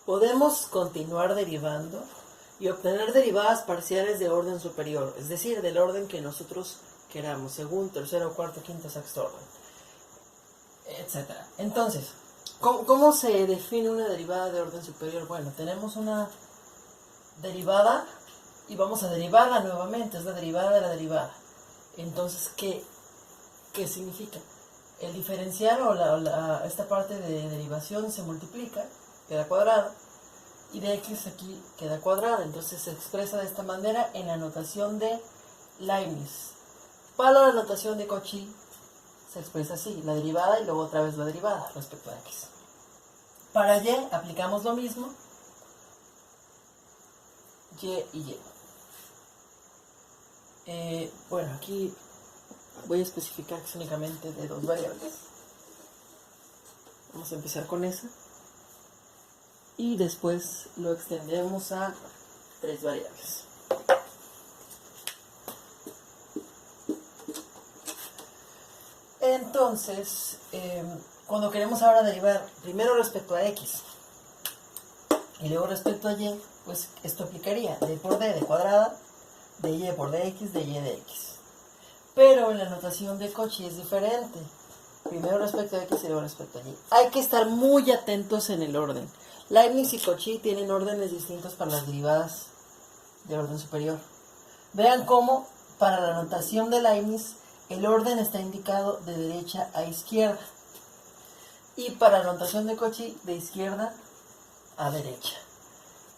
Podemos continuar derivando y obtener derivadas parciales de orden superior, es decir, del orden que nosotros queramos, segundo, tercero, cuarto, quinto, sexto orden, etc. Entonces, ¿cómo se define una derivada de orden superior? Bueno, tenemos una derivada y vamos a derivarla nuevamente, es la derivada de la derivada. Entonces, ¿qué significa? El diferencial o esta parte de derivación se multiplica, queda cuadrada, y de x aquí queda cuadrada. Entonces se expresa de esta manera en la notación de Leibniz. Para la notación de Cauchy se expresa así, la derivada y luego otra vez la derivada respecto a x. Para y aplicamos lo mismo, y y y. Bueno, aquí voy a especificar que es únicamente de dos variables. Vamos a empezar con esa. Y después lo extendemos a tres variables. Entonces, cuando queremos ahora derivar primero respecto a x y luego respecto a y, pues esto aplicaría d por d de cuadrada, de y por dx, de y de x. Pero en la notación de Cauchy es diferente. Primero respecto a x y luego respecto a y. Hay que estar muy atentos en el orden. Leibniz y Cauchy tienen órdenes distintos para las derivadas de orden superior. Vean cómo para la notación de Leibniz el orden está indicado de derecha a izquierda. Y para la notación de Cauchy de izquierda a derecha.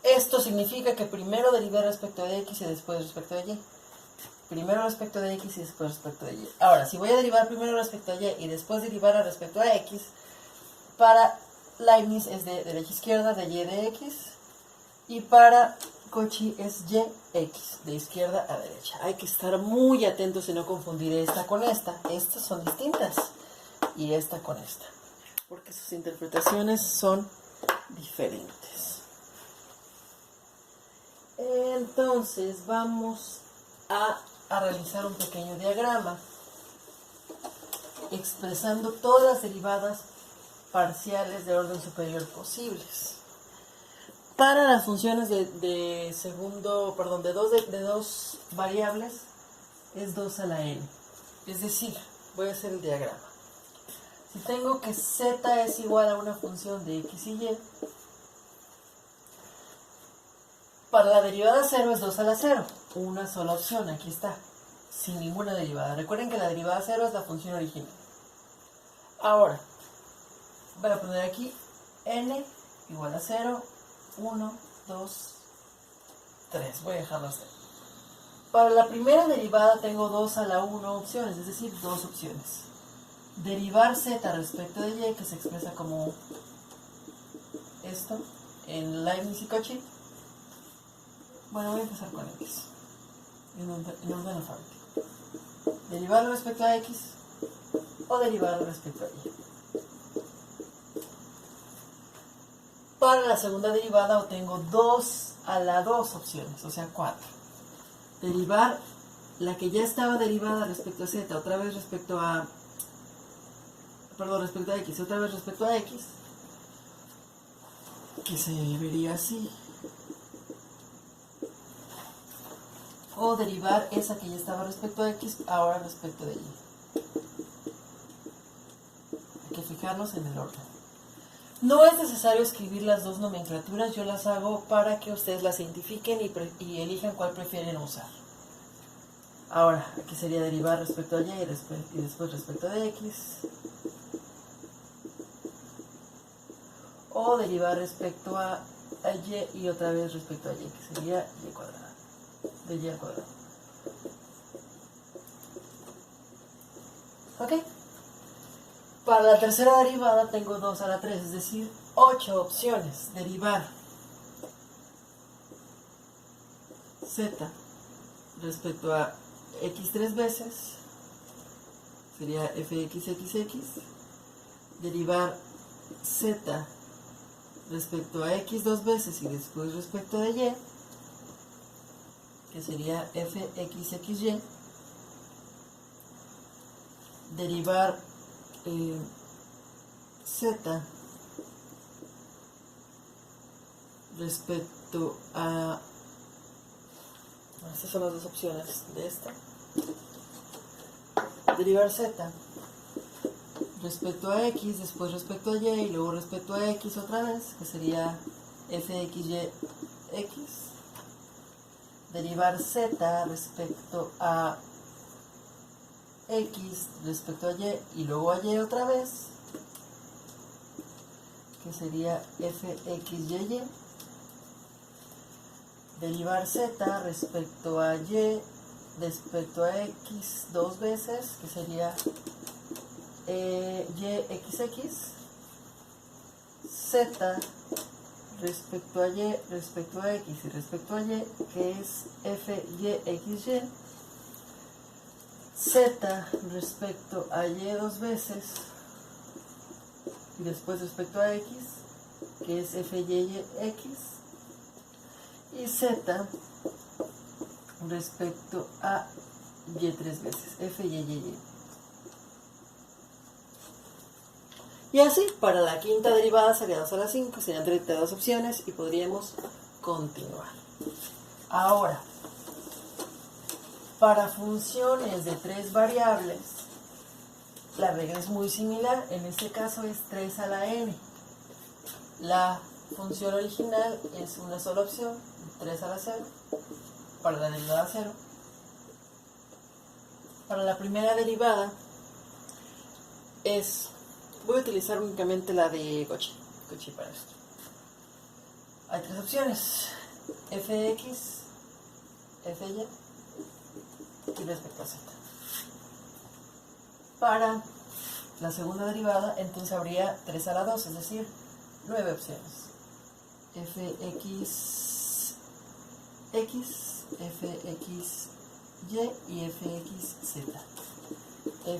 Esto significa que primero derivé respecto de x y después respecto de y. Primero respecto de x y después respecto de y. Ahora, si voy a derivar primero respecto a y y después derivar respecto a x, para Leibniz es de derecha a izquierda, de y de x, y para Cauchy es y x, de izquierda a derecha. Hay que estar muy atentos y no confundir esta con esta. Estas son distintas, y esta con esta, porque sus interpretaciones son diferentes. Entonces, vamos a realizar un pequeño diagrama expresando todas las derivadas parciales de orden superior posibles. Para las funciones de dos variables es 2 a la n. Es decir, voy a hacer el diagrama. Si tengo que z es igual a una función de x y y, para la derivada 0 es 2 a la 0. Una sola opción, aquí está, sin ninguna derivada. Recuerden que la derivada 0 es la función original. Ahora, voy a poner aquí n igual a 0, 1, 2, 3. Voy a dejarlo así. Para la primera derivada tengo 2 a la 1 opciones, es decir, dos opciones. Derivar z respecto de y, que se expresa como esto en Leibniz y Cauchy. Bueno, voy a empezar con x, en orden alfabético. Derivarlo respecto a x o derivarlo respecto a y. Para la segunda derivada obtengo 2 a la 2 opciones, o sea 4. Derivar la que ya estaba derivada respecto a z, otra vez respecto a x, otra vez respecto a x, que se vería así. O derivar esa que ya estaba respecto a x, ahora respecto de y. Hay que fijarnos en el orden. No es necesario escribir las dos nomenclaturas, yo las hago para que ustedes las identifiquen y elijan cuál prefieren usar. Ahora, aquí sería derivar respecto a y después respecto de x. O derivar respecto a y otra vez respecto a y, que sería y cuadrada. De y al cuadrado. ¿Ok? Para la tercera derivada tengo 2 a la 3, es decir, 8 opciones. Derivar z respecto a x 3 veces sería fxxx. Derivar z respecto a x 2 veces y después respecto de y, que sería fxxy. Derivar z respecto a... Estas son las dos opciones de esta. Derivar z respecto a x, después respecto a y, y luego respecto a x otra vez, que sería fxy x. Derivar z respecto a x respecto a y luego a y otra vez, que sería fxy. Derivar z respecto a y respecto a x dos veces, que sería yxx. Z respecto a y, respecto a x y respecto a y, que es fyxy. Z respecto a y dos veces y después respecto a x, que es fyx. Y z respecto a y tres veces, fyy. Y así, para la quinta derivada sería 2 a la 5, serían 32 opciones y podríamos continuar. Ahora, para funciones de 3 variables, la regla es muy similar. En este caso es 3 a la n. La función original es una sola opción, 3 a la 0, para la derivada 0. Para la primera derivada voy a utilizar únicamente la de Cauchy para esto. Hay 3 opciones, fx, fy y respecto a z. Para la segunda derivada, entonces habría 3 a la 2, es decir, 9 opciones. fx, x, fx, y y fx, z.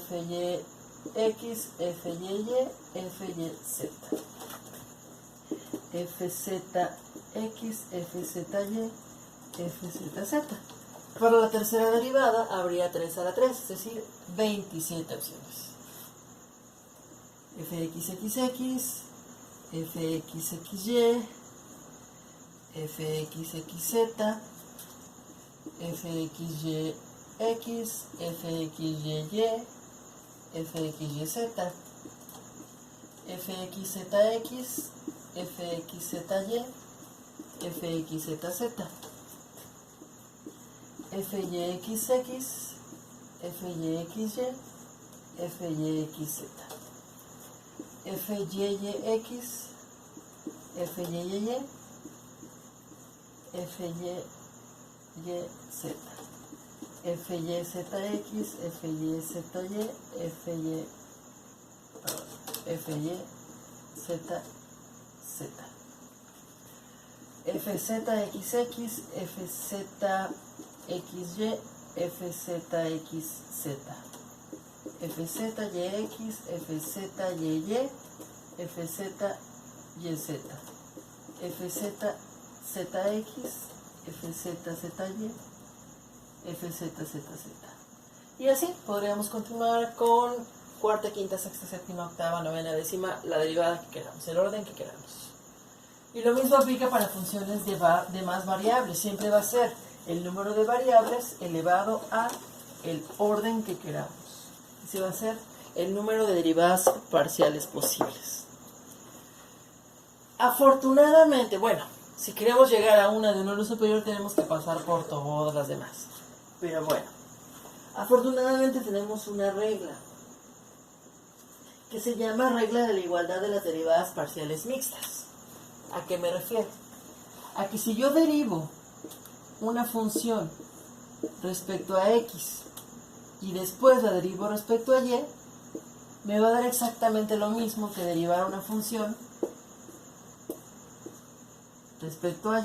fy, x, fy, fy, z. fz, x, fz, y, fz, z. Para la tercera derivada habría 3 a la 3, es decir, 27 opciones. fxxx, fxxy, fxxz, fxyx, fxyy, fxyz, fxzx, fxzy, fxzz, fyxx, fyxy, fyxz, fyyx, fyy, fyyz, fyzx, fyzy, fzxx, fzxy, fzxz, fzyx, fzyy, fzyz, fzzx, fzyy, fzzz. Y así podríamos continuar con cuarta, quinta, sexta, séptima, octava, novena, décima, la derivada que queramos, el orden que queramos. Y lo mismo aplica para funciones de más variables. Siempre va a ser el número de variables elevado a el orden que queramos. Ese va a ser el número de derivadas parciales posibles. Afortunadamente, bueno, si queremos llegar a una de un orden superior tenemos que pasar por todas las demás. Pero bueno, afortunadamente tenemos una regla que se llama regla de la igualdad de las derivadas parciales mixtas. ¿A qué me refiero? A que si yo derivo una función respecto a x y después la derivo respecto a y, me va a dar exactamente lo mismo que derivar una función respecto a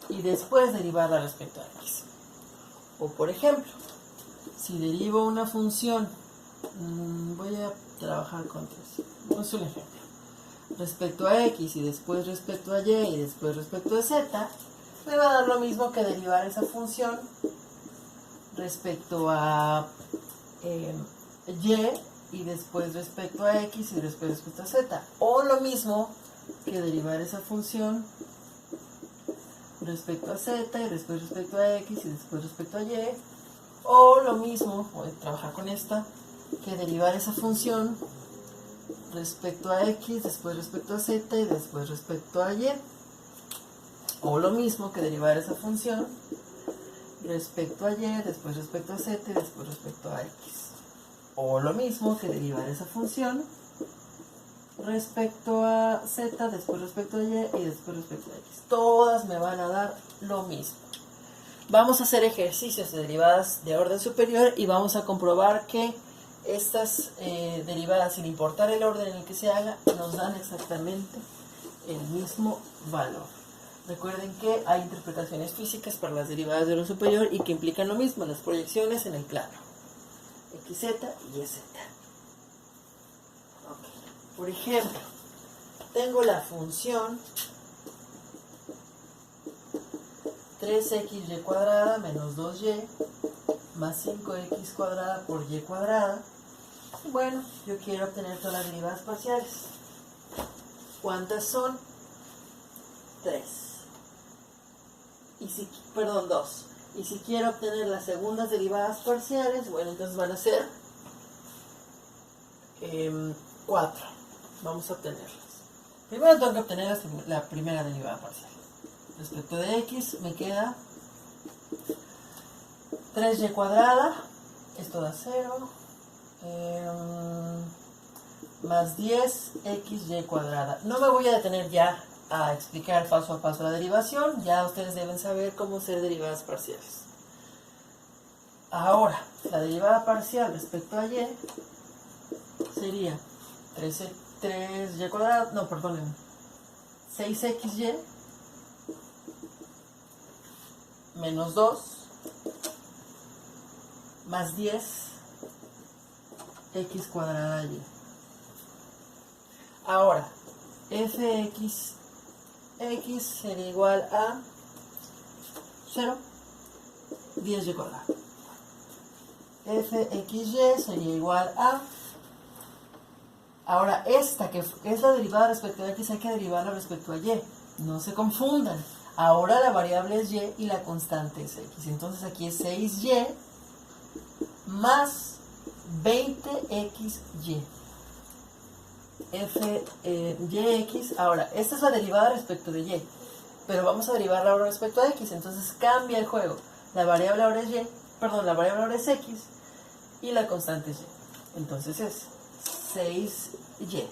y después derivarla respecto a x. O por ejemplo, si derivo una función, voy a trabajar con 3, es un ejemplo, respecto a x y después respecto a y después respecto a z, me va a dar lo mismo que derivar esa función respecto a y después respecto a x y después respecto a z. O lo mismo que derivar esa función respecto a z y después respecto a x y después respecto a y, o lo mismo, voy a trabajar con esta, que derivar esa función respecto a x, después respecto a z y después respecto a y, o lo mismo que derivar esa función respecto a y, después respecto a z y después respecto a x, o lo mismo que derivar esa función respecto a z, después respecto a y y después respecto a x. Todas me van a dar lo mismo. Vamos a hacer ejercicios de derivadas de orden superior y vamos a comprobar que estas derivadas, sin importar el orden en el que se haga, nos dan exactamente el mismo valor. Recuerden que hay interpretaciones físicas para las derivadas de orden superior y que implican lo mismo, las proyecciones en el plano xz y yz. Por ejemplo, tengo la función 3xy cuadrada menos 2y más 5x cuadrada por y cuadrada. Bueno, yo quiero obtener todas las derivadas parciales. ¿Cuántas son? 3. Perdón, 2. Y si quiero obtener las segundas derivadas parciales, bueno, entonces van a ser 4. Vamos a obtenerlas. Primero tengo que obtener la primera derivada parcial. Respecto de x me queda 3y cuadrada, esto da 0, más 10xy cuadrada. No me voy a detener ya a explicar paso a paso la derivación, ya ustedes deben saber cómo hacer derivadas parciales. Ahora, la derivada parcial respecto a y sería 3y cuadrado, no, perdonen, 6xy menos 2 más 10 x cuadrada y. Ahora, fx sería igual a 0, 10y cuadrado. Fxy sería igual a... Ahora, esta que es la derivada respecto a x, hay que derivarla respecto a y. No se confundan. Ahora la variable es y y la constante es x. Entonces aquí es 6y más 20xy. Yx, ahora, esta es la derivada respecto de y, pero vamos a derivarla ahora respecto a x, entonces cambia el juego. La variable ahora es y, perdón, la variable ahora es x y la constante es y. Entonces es 6y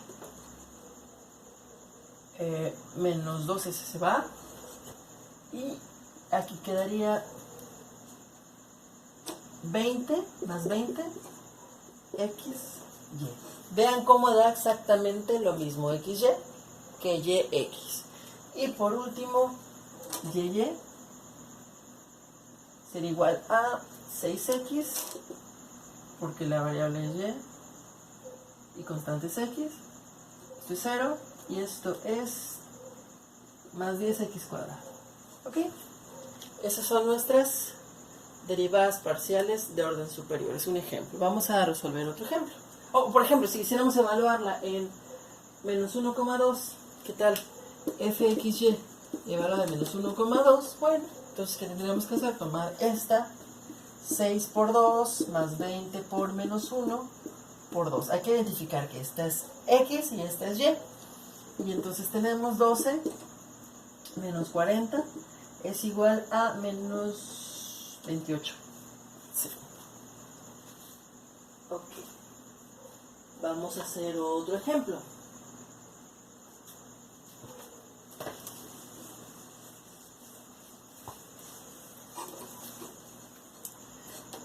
menos 2, ese se va, y aquí quedaría 20 más 20 xy. Vean cómo da exactamente lo mismo xy que yx. Y por último, y sería igual a 6x, porque la variable es y constante es x. Esto es 0 y esto es más 10x cuadrado. ¿Ok? Esas son nuestras derivadas parciales de orden superior. Es un ejemplo. Vamos a resolver otro ejemplo. O, por ejemplo, si quisiéramos evaluarla en menos 1,2, ¿qué tal? Fxy evaluada de menos 1,2. Bueno, entonces, ¿qué tendríamos que hacer? Tomar esta 6 por 2 más 20 por menos 1 por 2. Hay que identificar que esta es x y esta es y. Y entonces tenemos 12 menos 40 es igual a menos 28. Sí. Ok. Vamos a hacer otro ejemplo.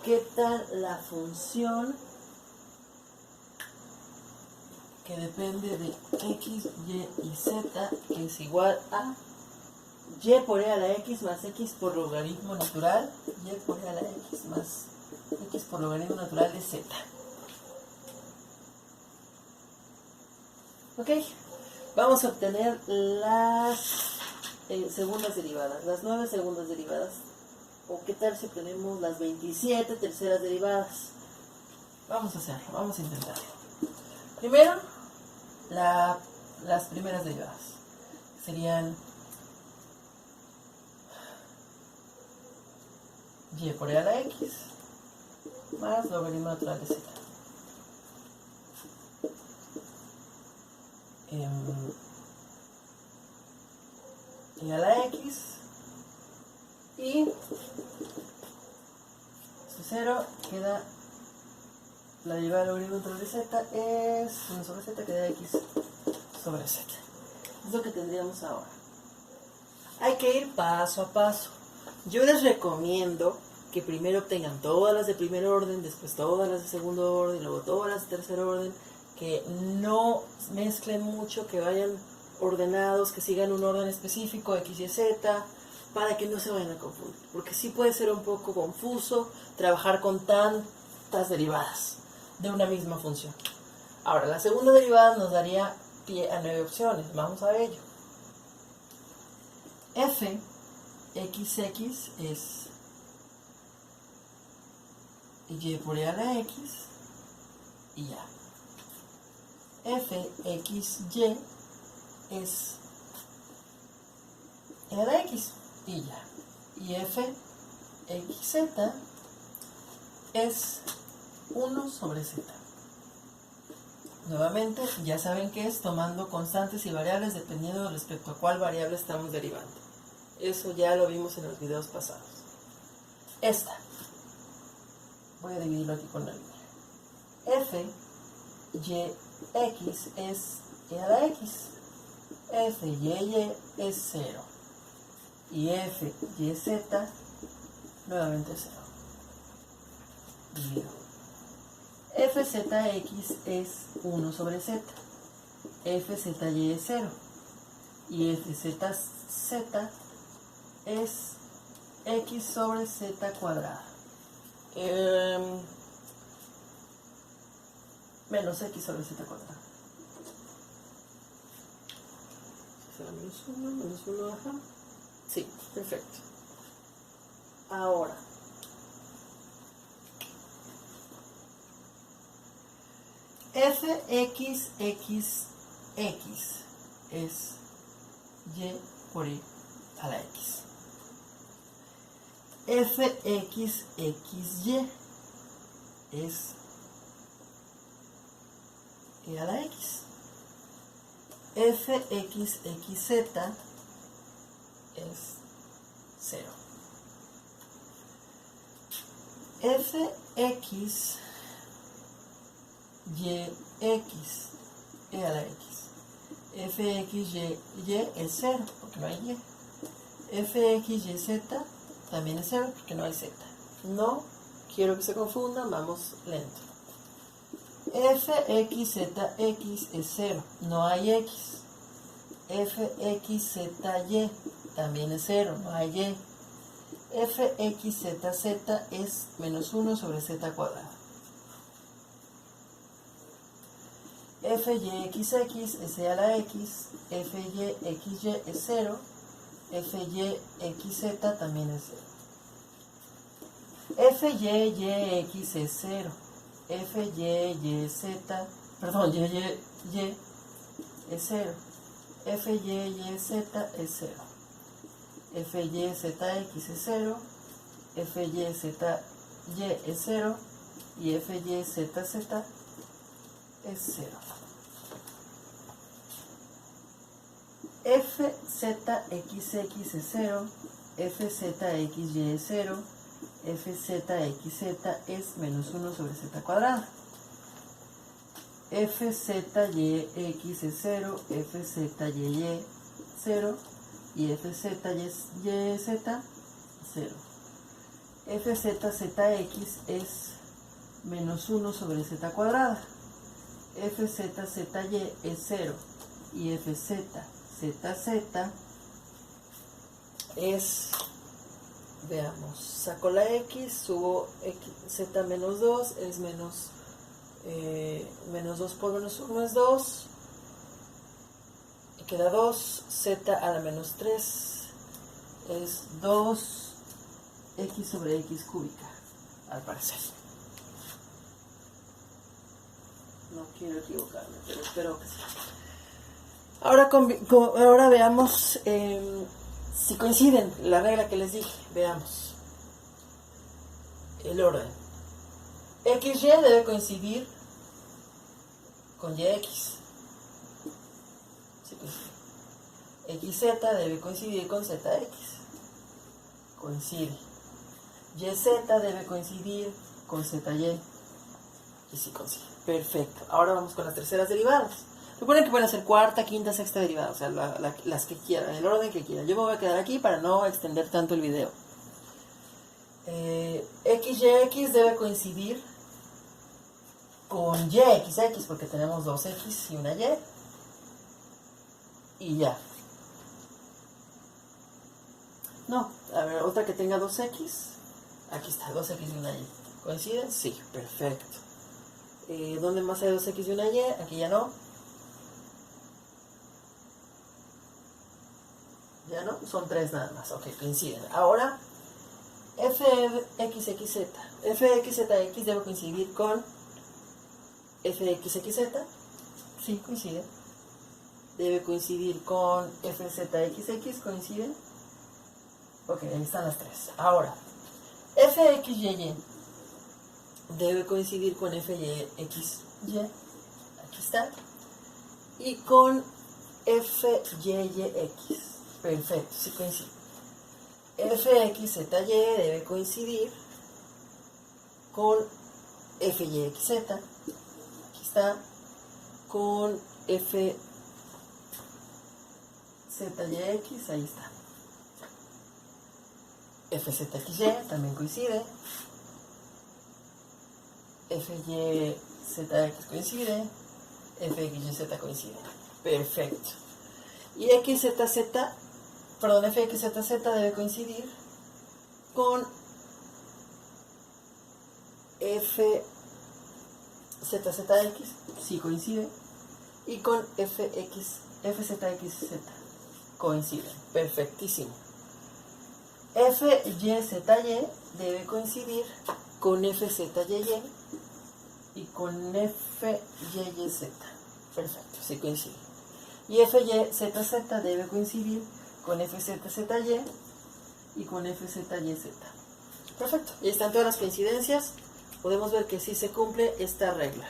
¿Qué tal la función que depende de x, y y z, que es igual a y por e a la x más x por logaritmo natural, y por e a la x más x por logaritmo natural de z? Ok, vamos a obtener las segundas derivadas, las 9 segundas derivadas. ¿O qué tal si obtenemos las 27 terceras derivadas? Vamos a hacerlo, vamos a intentarlo. Primero, las primeras derivadas. serían y por e a la x más logaritmo natural de z. E a la x y este 0 queda la derivada del logaritmo natural de z es 1 sobre z, queda x sobre z. Es lo que tendríamos ahora. Hay que ir paso a paso. Yo les recomiendo que primero obtengan todas las de primer orden, después todas las de segundo orden, luego todas las de tercer orden, que no mezclen mucho, que vayan ordenados, que sigan un orden específico, x, y, z, para que no se vayan a confundir. Porque sí puede ser un poco confuso trabajar con tantas derivadas de una misma función. Ahora, la segunda derivada nos daría pie a 9 opciones. Vamos a ello. F xx es y por e a la x y ya. F xy es e a la x y ya. Y f xz es 1 sobre z. Nuevamente, ya saben que es tomando constantes y variables dependiendo respecto a cuál variable estamos derivando. Eso ya lo vimos en los videos pasados. Esta. Voy a dividirlo aquí con la línea. F y x es e a la x. F y es 0. Y f y z nuevamente 0. Divido. Fzx es 1 sobre z. Fzy es 0. Y fzz es x sobre z cuadrada. Menos x sobre z cuadrada. ¿Será menos 1? Menos 1, ajá. Sí, perfecto. Ahora, fxxx es y por e a la x. Fxxy es e a la x. Fxxz es 0. Fx y x e a la x. Fxy es 0 porque no hay y. Fxyz también es 0 porque no hay z. No quiero que se confundan, vamos lento. Fxzx es 0, no hay x. Fxzy también es 0, no hay y. Fxzz es menos 1 sobre z cuadrada. Fyxx es e a la x. Fyxy es 0. Fyxz también es 0. Fyx es 0. Fyz, perdón, y es 0. Fyz es 0. Fyzx es 0. Fyzy es 0. Y Fyzz es 0. Fzxx es 0. Fzxy es 0. Fzxz es menos 1 sobre z cuadrada. Fzyx es 0. Fzy 0. Y Fzyz 0. Fzzx es menos 1 sobre z cuadrada. Fzzy es 0. Y Fzz es, veamos, saco la x, subo z menos 2, es menos 2 por menos 1 es 2, y queda 2, z a la menos 3 es 2 x sobre x cúbica, al parecer. No quiero equivocarme, pero espero que sí. Ahora veamos si coinciden la regla que les dije. Veamos el orden. XY debe coincidir con YX. Sí, XZ debe coincidir con ZX. Coincide. YZ debe coincidir con ZY. Y sí coincide. Perfecto. Ahora vamos con las terceras derivadas. Recuerden que pueden hacer cuarta, quinta, sexta derivada. O sea, las que quieran, el orden que quieran. Yo me voy a quedar aquí para no extender tanto el video. XYX debe coincidir con YXX porque tenemos dos X y una Y. Y ya. No, a ver, otra que tenga dos X. Aquí está, dos X y una Y. ¿Coinciden? Sí, perfecto. ¿Dónde más hay dos X y una Y? Aquí ya no. Ya no, son tres nada más. Ok, coinciden. Ahora, FXXZ. FXZX debe coincidir con FXXZ. Sí, coincide. Debe coincidir con FZXX. ¿Coinciden? Ok, ahí están las tres. Ahora, FXYY debe coincidir con FYXY. Aquí está. Y con FYYX. Perfecto, sí coincide. FXZY debe coincidir con FYXZ. Aquí está. Con FZYX. Ahí está. FZXY también coincide. FYZX coincide. FXYZ coincide. Perfecto. Y FXZZ debe coincidir con FZZX, sí coincide, y con FZXZ coinciden. Perfectísimo. FYZY debe coincidir con FZYY y con FYYZ. Perfecto, sí coincide. Y FYZZ debe coincidir con FZZY y con FZYZ. Perfecto, y están todas las coincidencias. Podemos ver que sí se cumple esta regla.